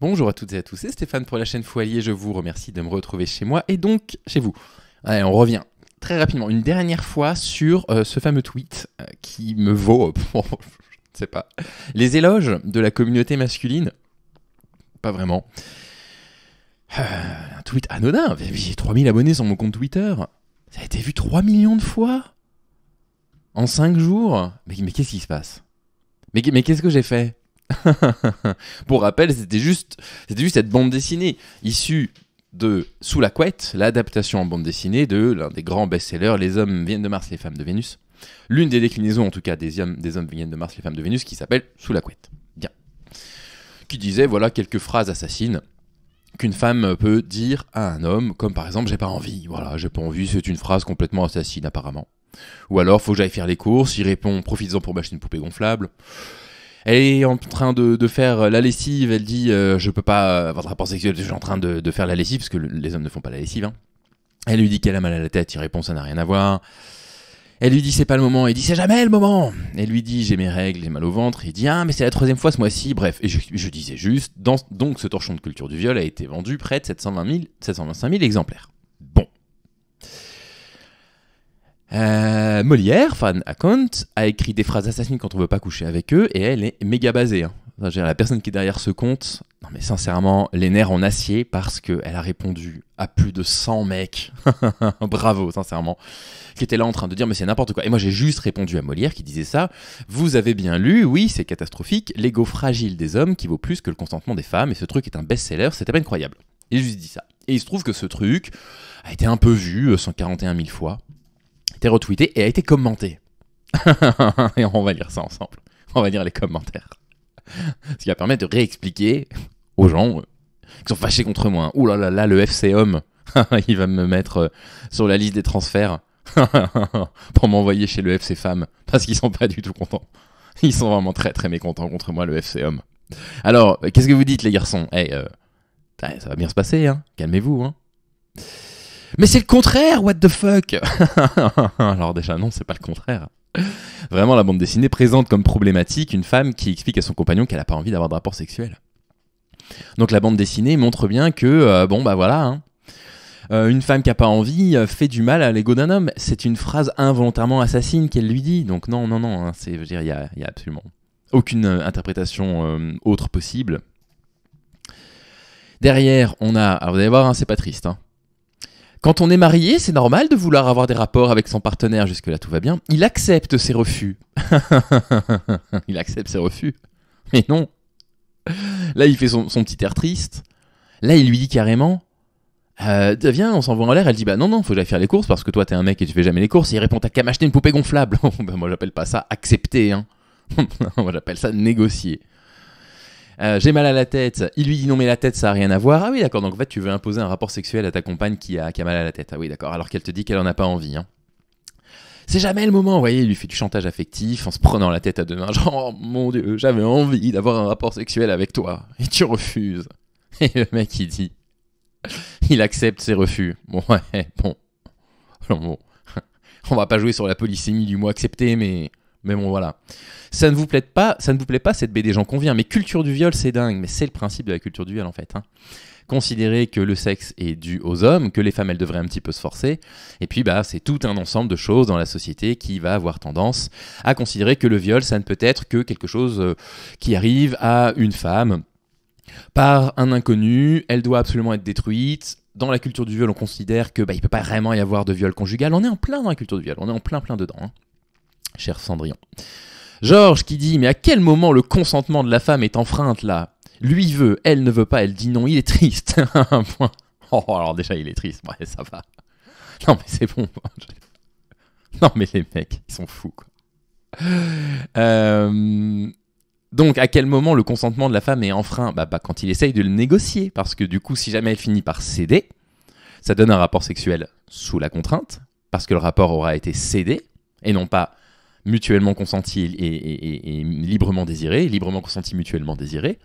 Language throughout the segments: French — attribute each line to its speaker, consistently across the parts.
Speaker 1: Bonjour à toutes et à tous, c'est Stéphane pour la chaîne Foalier, je vous remercie de me retrouver chez moi et donc chez vous. Allez, on revient très rapidement, une dernière fois sur ce fameux tweet qui me vaut, je ne sais pas, les éloges de la communauté masculine. Pas vraiment. Un tweet anodin, j'ai 3000 abonnés sur mon compte Twitter, ça a été vu 3 millions de fois en 5 jours. Mais qu'est-ce qui se passe? Mais qu'est-ce que j'ai fait? Pour rappel, c'était juste cette bande dessinée issue de Sous la couette, l'adaptation en bande dessinée de l'un des grands best-sellers, Les hommes viennent de Mars, les femmes de Vénus. L'une des déclinaisons, en tout cas, des hommes viennent de Mars, les femmes de Vénus, qui s'appelle Sous la couette. Bien. Qui disait, voilà, quelques phrases assassines qu'une femme peut dire à un homme, comme par exemple, j'ai pas envie. Voilà, j'ai pas envie, c'est une phrase complètement assassine, apparemment. Ou alors, faut que j'aille faire les courses, il répond, profites-en pour m'acheter une poupée gonflable. Elle est en train de faire la lessive, elle dit je peux pas avoir de rapport sexuel, je suis en train de faire la lessive, parce que les hommes ne font pas la lessive. Hein. Elle lui dit qu'elle a mal à la tête, il répond ça n'a rien à voir. Elle lui dit c'est pas le moment, il dit c'est jamais le moment. Elle lui dit j'ai mes règles, j'ai mal au ventre, il dit ah mais c'est la 3e fois ce mois-ci, bref. Et je disais juste, donc ce torchon de culture du viol a été vendu près de 725 000 exemplaires. Bon. Molière, fan account, a écrit des phrases assassines quand on veut pas coucher avec eux et elle est méga basée. Hein. La personne qui est derrière ce compte, non mais sincèrement, les nerfs en acier parce qu'elle a répondu à plus de 100 mecs. Bravo, sincèrement. Qui étaient là en train de dire mais c'est n'importe quoi. Et moi j'ai juste répondu à Molière qui disait ça. Vous avez bien lu, oui c'est catastrophique, l'ego fragile des hommes qui vaut plus que le consentement des femmes et ce truc est un best-seller, c'était pas incroyable. Et j'ai juste dit ça. Et il se trouve que ce truc a été un peu vu 141 000 fois. Été retweeté et a été commenté. Et on va lire ça ensemble. On va lire les commentaires. Ce qui va permettre de réexpliquer aux gens qui sont fâchés contre moi. Ouh là là là, le FC homme, il va me mettre sur la liste des transferts pour m'envoyer chez le FC femme parce qu'ils sont pas du tout contents. Ils sont vraiment très très mécontents contre moi, le FC homme. Alors, qu'est-ce que vous dites les garçons? Ça va bien se passer, hein. Calmez-vous, hein. Mais c'est le contraire, what the fuck. Alors déjà non, c'est pas le contraire. Vraiment la bande dessinée présente comme problématique une femme qui explique à son compagnon qu'elle a pas envie d'avoir de rapport sexuel. Donc la bande dessinée montre bien que, voilà, hein, une femme qui a pas envie fait du mal à l'ego d'un homme. C'est une phrase involontairement assassine qu'elle lui dit. Donc non, hein, je veux dire, il y a absolument aucune interprétation autre possible. Derrière, on a, alors vous allez voir, hein, c'est pas triste, hein. Quand on est marié, c'est normal de vouloir avoir des rapports avec son partenaire, jusque-là tout va bien. Il accepte ses refus. Il accepte ses refus. Mais non. Là, il fait son petit air triste. Là, il lui dit carrément viens, on s'envoie en l'air. Elle dit bah non, faut que j'aille faire les courses parce que toi, t'es un mec et tu fais jamais les courses. Et il répond t'as qu'à m'acheter une poupée gonflable. Moi, j'appelle pas ça accepter. Hein. Moi, j'appelle ça négocier. J'ai mal à la tête, il lui dit non mais la tête ça a rien à voir. Ah oui d'accord, donc en fait tu veux imposer un rapport sexuel à ta compagne qui a mal à la tête. Ah oui d'accord, alors qu'elle te dit qu'elle en a pas envie. Hein. C'est jamais le moment, vous voyez, il lui fait du chantage affectif en se prenant la tête à deux mains. Genre oh, mon dieu, j'avais envie d'avoir un rapport sexuel avec toi et tu refuses. Et le mec il dit, il accepte ses refus. Bon ouais, bon. On va pas jouer sur la polysémie du mot accepter mais bon voilà. Ça ne vous plaît pas, cette BD, j'en conviens, mais culture du viol, c'est dingue, mais c'est le principe de la culture du viol en fait. Hein. Considérer que le sexe est dû aux hommes, que les femmes elles devraient un petit peu se forcer, et puis c'est tout un ensemble de choses dans la société qui va avoir tendance à considérer que le viol, ça ne peut être que quelque chose qui arrive à une femme par un inconnu, elle doit absolument être détruite. Dans la culture du viol, on considère que il peut pas vraiment y avoir de viol conjugal, on est en plein dans la culture du viol, on est en plein dedans, hein. Cher Cendrillon. Georges qui dit mais à quel moment le consentement de la femme est enfreinte là? Lui veut, elle ne veut pas, elle dit non, il est triste. Oh alors déjà il est triste, ouais ça va. Non mais c'est bon. Non mais les mecs, ils sont fous quoi. Donc à quel moment le consentement de la femme est enfreint? Quand il essaye de le négocier, parce que du coup si jamais elle finit par céder, ça donne un rapport sexuel sous la contrainte, parce que le rapport aura été cédé, et non pas mutuellement consenti et librement désiré, librement consenti, mutuellement désiré.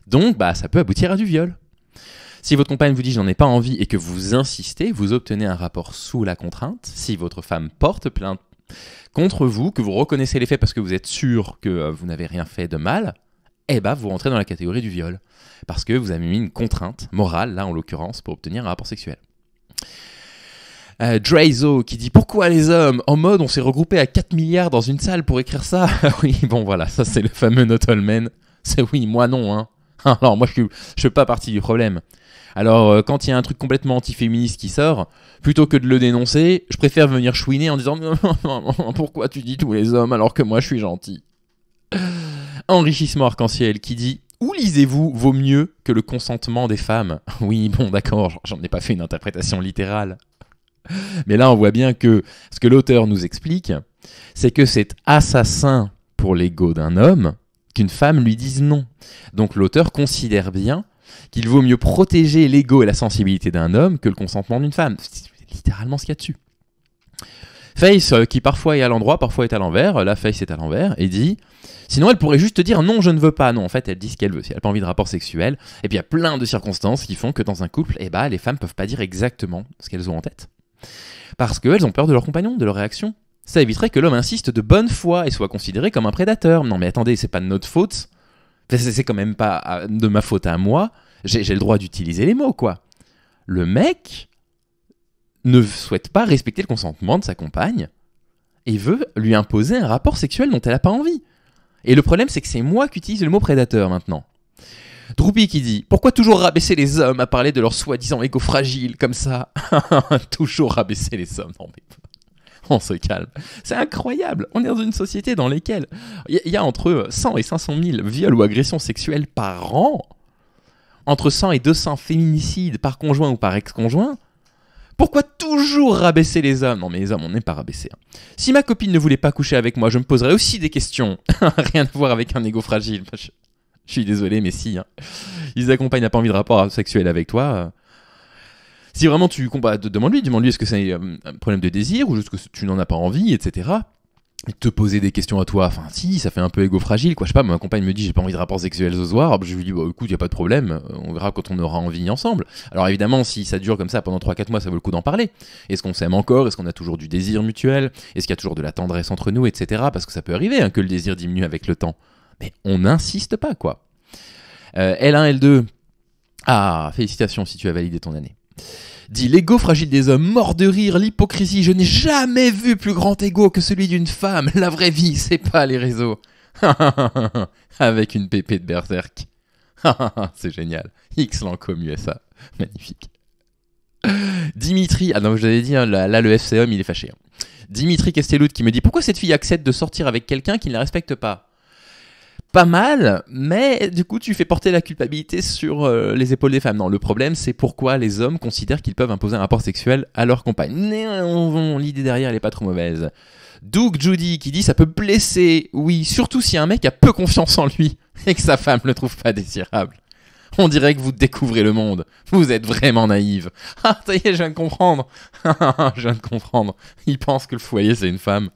Speaker 1: Donc, ça peut aboutir à du viol. Si votre compagne vous dit « j'en ai pas envie » et que vous insistez, vous obtenez un rapport sous la contrainte. Si votre femme porte plainte contre vous, que vous reconnaissez les faits parce que vous êtes sûr que vous n'avez rien fait de mal, eh ben vous rentrez dans la catégorie du viol. Parce que vous avez mis une contrainte morale, là en l'occurrence, pour obtenir un rapport sexuel. Drazo qui dit pourquoi les hommes en mode on s'est regroupé à 4 milliards dans une salle pour écrire ça. Oui, bon voilà, ça c'est le fameux not all men. C'est oui, moi non, hein. Alors moi je fais pas partie du problème. Alors quand il y a un truc complètement anti-féministe qui sort, plutôt que de le dénoncer, je préfère venir chouiner en disant pourquoi tu dis tous les hommes alors que moi je suis gentil. Enrichissement arc-en-ciel qui dit où lisez-vous vaut mieux que le consentement des femmes. Oui, bon d'accord, j'en ai pas fait une interprétation littérale. Mais là, on voit bien que ce que l'auteur nous explique, c'est que c'est assassin pour l'ego d'un homme qu'une femme lui dise non. Donc l'auteur considère bien qu'il vaut mieux protéger l'ego et la sensibilité d'un homme que le consentement d'une femme. C'est littéralement ce qu'il y a dessus. Face, qui parfois est à l'endroit, parfois est à l'envers, la Face est à l'envers, et dit sinon elle pourrait juste te dire non, je ne veux pas. Non, en fait, elle dit ce qu'elle veut. Si elle n'a pas envie de rapport sexuel, et puis il y a plein de circonstances qui font que dans un couple, les femmes peuvent pas dire exactement ce qu'elles ont en tête. Parce qu'elles ont peur de leur compagnon, de leur réaction. Ça éviterait que l'homme insiste de bonne foi et soit considéré comme un prédateur. Non mais attendez, c'est pas de notre faute. C'est quand même pas de ma faute à moi. J'ai le droit d'utiliser les mots, quoi. Le mec ne souhaite pas respecter le consentement de sa compagne et veut lui imposer un rapport sexuel dont elle n'a pas envie. Et le problème, c'est que c'est moi qui utilise le mot prédateur maintenant. Droopy qui dit « Pourquoi toujours rabaisser les hommes à parler de leur soi-disant égo fragile comme ça ?» Toujours rabaisser les hommes. Non mais on se calme. C'est incroyable. On est dans une société dans laquelle il y a entre 100 et 500 000 viols ou agressions sexuelles par an, entre 100 et 200 féminicides par conjoint ou par ex-conjoint. Pourquoi toujours rabaisser les hommes ? Non mais les hommes, on n'est pas rabaissés. Si ma copine ne voulait pas coucher avec moi, je me poserais aussi des questions. Rien à voir avec un égo fragile. Je suis désolé, mais si. Ils accompagnent, n'a pas envie de rapport sexuel avec toi. Si vraiment tu demande-lui est-ce que c'est un problème de désir ou est-ce que tu n'en as pas envie, etc. Et te poser des questions à toi. Enfin, si, ça fait un peu égo fragile, quoi. Je sais pas, ma compagne me dit j'ai pas envie de rapport sexuel ce soir. Je lui dis bah écoute, y a pas de problème. On verra quand on aura envie ensemble. Alors évidemment, si ça dure comme ça pendant 3-4 mois, ça vaut le coup d'en parler. Est-ce qu'on s'aime encore ? Est-ce qu'on a toujours du désir mutuel ? Est-ce qu'il y a toujours de la tendresse entre nous, etc. Parce que ça peut arriver que le désir diminue avec le temps. Mais on n'insiste pas, quoi. L1, L2. Ah, félicitations si tu as validé ton année. Dit l'ego fragile des hommes, mort de rire, l'hypocrisie. Je n'ai jamais vu plus grand ego que celui d'une femme. La vraie vie, c'est pas les réseaux. Avec une pépée de berserk. C'est génial. X Lancôme USA. Magnifique. Dimitri. Ah non, je l'avais dit, là le FCM, il est fâché. Dimitri Castellout qui me dit pourquoi cette fille accepte de sortir avec quelqu'un qui ne la respecte pas ? Pas mal, mais du coup tu fais porter la culpabilité sur les épaules des femmes. Non, le problème c'est pourquoi les hommes considèrent qu'ils peuvent imposer un rapport sexuel à leur compagne. L'idée derrière elle est pas trop mauvaise. Doug Judy qui dit ça peut blesser, oui, surtout si un mec a peu confiance en lui et que sa femme le trouve pas désirable. On dirait que vous découvrez le monde, vous êtes vraiment naïve. Ah ça y est, je viens de comprendre. Je viens de comprendre. Il pense que le foyer c'est une femme.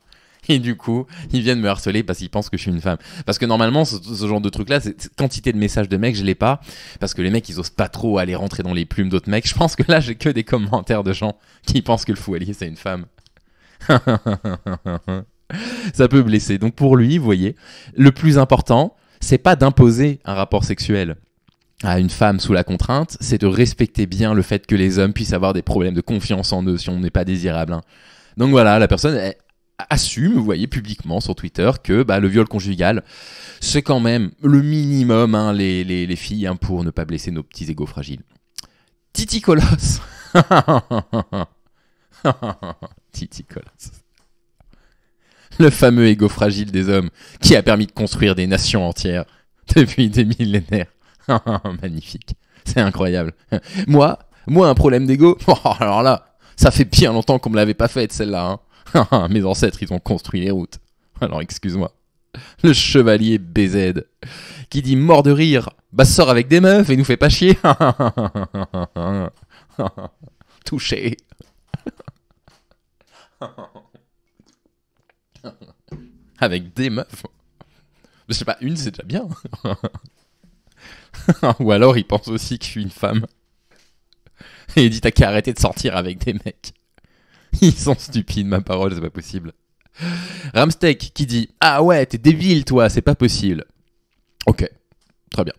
Speaker 1: Et du coup, ils viennent me harceler parce qu'ils pensent que je suis une femme. Parce que normalement, ce genre de truc-là, cette quantité de messages de mecs, je l'ai pas. Parce que les mecs, ils osent pas trop aller rentrer dans les plumes d'autres mecs. Je pense que là, j'ai que des commentaires de gens qui pensent que le foualier, c'est une femme. Ça peut blesser. Donc pour lui, vous voyez, le plus important, c'est pas d'imposer un rapport sexuel à une femme sous la contrainte, c'est de respecter bien le fait que les hommes puissent avoir des problèmes de confiance en eux si on n'est pas désirable. Donc voilà, la personne... assume, vous voyez, publiquement sur Twitter que le viol conjugal, c'est quand même le minimum, les filles, pour ne pas blesser nos petits égos fragiles. Titi Colosse. Titi Colosse. Le fameux égo fragile des hommes qui a permis de construire des nations entières depuis des millénaires. Magnifique. C'est incroyable. Moi, un problème d'égo, alors là, ça fait bien longtemps qu'on me l'avait pas faite celle-là, Mes ancêtres, ils ont construit les routes. Alors, excuse-moi. Le chevalier BZ, qui dit mort de rire, sort avec des meufs et nous fait pas chier. Touché. Avec des meufs. Je sais pas, une, c'est déjà bien. Ou alors, il pense aussi que je suis une femme. Et il dit, t'as qu'à arrêter de sortir avec des mecs. Ils sont stupides, ma parole, c'est pas possible. Ramsteak qui dit « Ah ouais, t'es débile toi, c'est pas possible. » Ok, Très bien.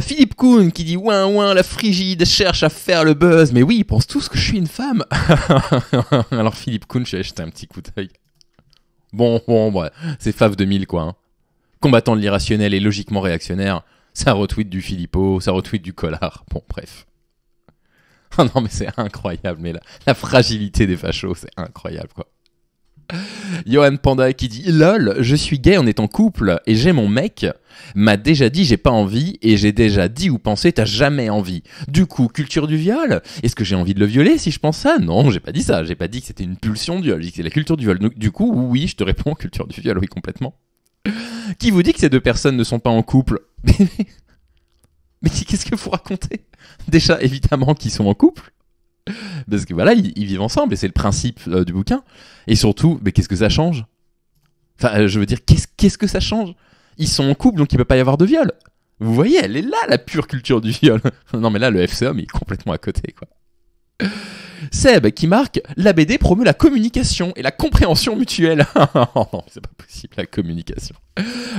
Speaker 1: Philippe Kuhn qui dit ouin ouin, la frigide cherche à faire le buzz. Mais oui, ils pensent tous que je suis une femme. Alors Philippe Kuhn, je vais jeter un petit coup d'œil. Bon, ouais, c'est Fave 2000 quoi. Hein. Combattant de l'irrationnel et logiquement réactionnaire, ça retweet du Philippot, ça retweet du Collard. Bon, bref. Oh non, mais c'est incroyable, mais la fragilité des fachos, c'est incroyable quoi. Johan Panda qui dit lol, je suis gay, on est en couple et j'ai mon mec m'a déjà dit j'ai pas envie et j'ai déjà dit ou pensé t'as jamais envie. Du coup, culture du viol, est-ce que j'ai envie de le violer si je pense ça? Non, j'ai pas dit ça, j'ai pas dit que c'était une pulsion de viol, j'ai dit que c'est la culture du viol. Donc, du coup, oui, je te réponds culture du viol, oui, complètement. Qui vous dit que ces deux personnes ne sont pas en couple? Mais qu'est-ce que vous racontez? Déjà, évidemment qu'ils sont en couple. Parce que voilà, ils vivent ensemble et c'est le principe du bouquin. Et surtout, mais qu'est-ce que ça change? Enfin, je veux dire, qu'est-ce que ça change? Ils sont en couple, donc il ne peut pas y avoir de viol. Vous voyez, elle est là, la pure culture du viol. Non, mais là, le FCA, mais il est complètement à côté, quoi. Seb, qui marque, la BD promeut la communication et la compréhension mutuelle. Non, c'est pas possible, la communication.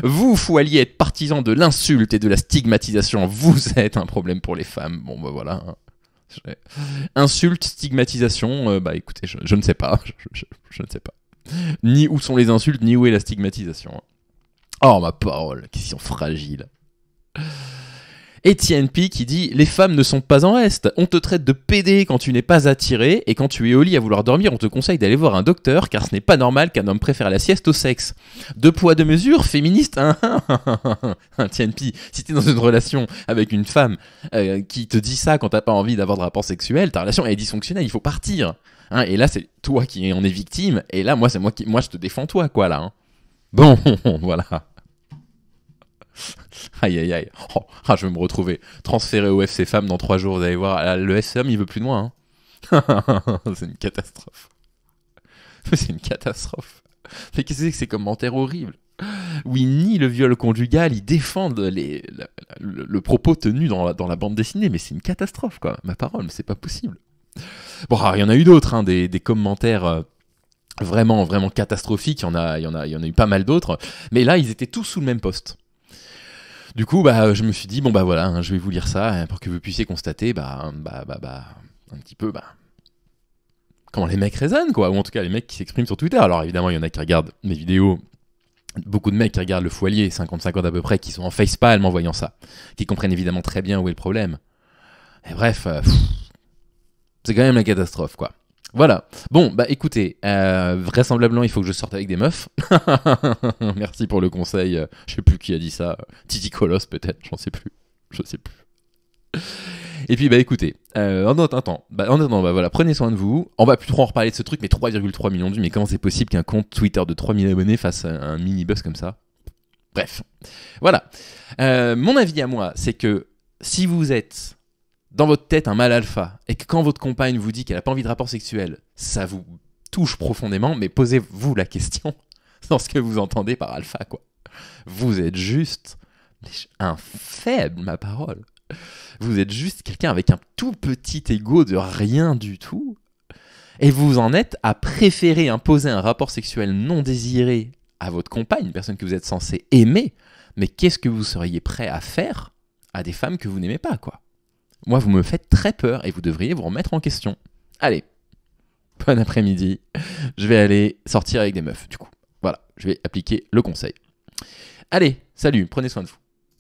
Speaker 1: Vous, faut allier être partisan de l'insulte et de la stigmatisation. Vous êtes un problème pour les femmes. Bon, bah voilà. Insulte, stigmatisation, bah écoutez, je ne sais pas. Je ne sais pas. Ni où sont les insultes, ni où est la stigmatisation. Oh, ma parole, question fragile. Etienne P qui dit les femmes ne sont pas en reste. On te traite de pédé quand tu n'es pas attiré et quand tu es au lit à vouloir dormir, on te conseille d'aller voir un docteur car ce n'est pas normal qu'un homme préfère la sieste au sexe. Deux poids deux mesures, féministe. Etienne P, si t'es dans une relation avec une femme qui te dit ça quand t'as pas envie d'avoir de rapport sexuel, ta relation est dysfonctionnelle, il faut partir. Hein, et là c'est toi qui en es victime et là moi je te défends toi quoi là. Hein. Bon, voilà. Aïe aïe aïe, je vais me retrouver transféré au FC Femmes dans 3 jours, vous allez voir, le FC Femmes il veut plus de moi. Hein. C'est une catastrophe. C'est une catastrophe. Mais qu'est-ce que c'est que ces commentaires horribles où ils nient le viol conjugal, ils défendent le propos tenu dans la bande dessinée, mais c'est une catastrophe quoi, ma parole, mais c'est pas possible. Bon, il y en a eu d'autres, hein, des commentaires... vraiment, vraiment catastrophiques, il y en a eu pas mal d'autres, mais là ils étaient tous sous le même post. Du coup, bah, je me suis dit, bon bah voilà, hein, je vais vous lire ça hein, pour que vous puissiez constater, un petit peu, comment les mecs raisonnent, quoi, ou en tout cas les mecs qui s'expriment sur Twitter. Alors évidemment, il y en a qui regardent mes vidéos, beaucoup de mecs qui regardent le Foilier, 50-50 à peu près, qui sont en facepalm en voyant ça, qui comprennent évidemment très bien où est le problème. Et bref, c'est quand même la catastrophe, quoi. Voilà. Bon, bah écoutez, vraisemblablement, il faut que je sorte avec des meufs. Merci pour le conseil. Je sais plus qui a dit ça. Titi Colosse, peut-être. Je sais plus. Et puis, bah écoutez, en attendant, voilà, prenez soin de vous. On va plus trop en reparler de ce truc, mais 3,3 millions de vues. Mais comment c'est possible qu'un compte Twitter de 3000 abonnés fasse un mini-buzz comme ça? Bref. Voilà. Mon avis à moi, c'est que si vous êtes... dans votre tête un mâle alpha, et que quand votre compagne vous dit qu'elle n'a pas envie de rapport sexuel, ça vous touche profondément, mais posez-vous la question dans ce que vous entendez par alpha, quoi. Vous êtes juste un faible, ma parole. Vous êtes juste quelqu'un avec un tout petit ego de rien du tout, et vous en êtes à préférer imposer un rapport sexuel non désiré à votre compagne, une personne que vous êtes censé aimer, mais qu'est-ce que vous seriez prêt à faire à des femmes que vous n'aimez pas, quoi. Moi, vous me faites très peur et vous devriez vous remettre en question. Allez, bon après-midi. Je vais aller sortir avec des meufs, du coup. Voilà, je vais appliquer le conseil. Allez, salut, prenez soin de vous.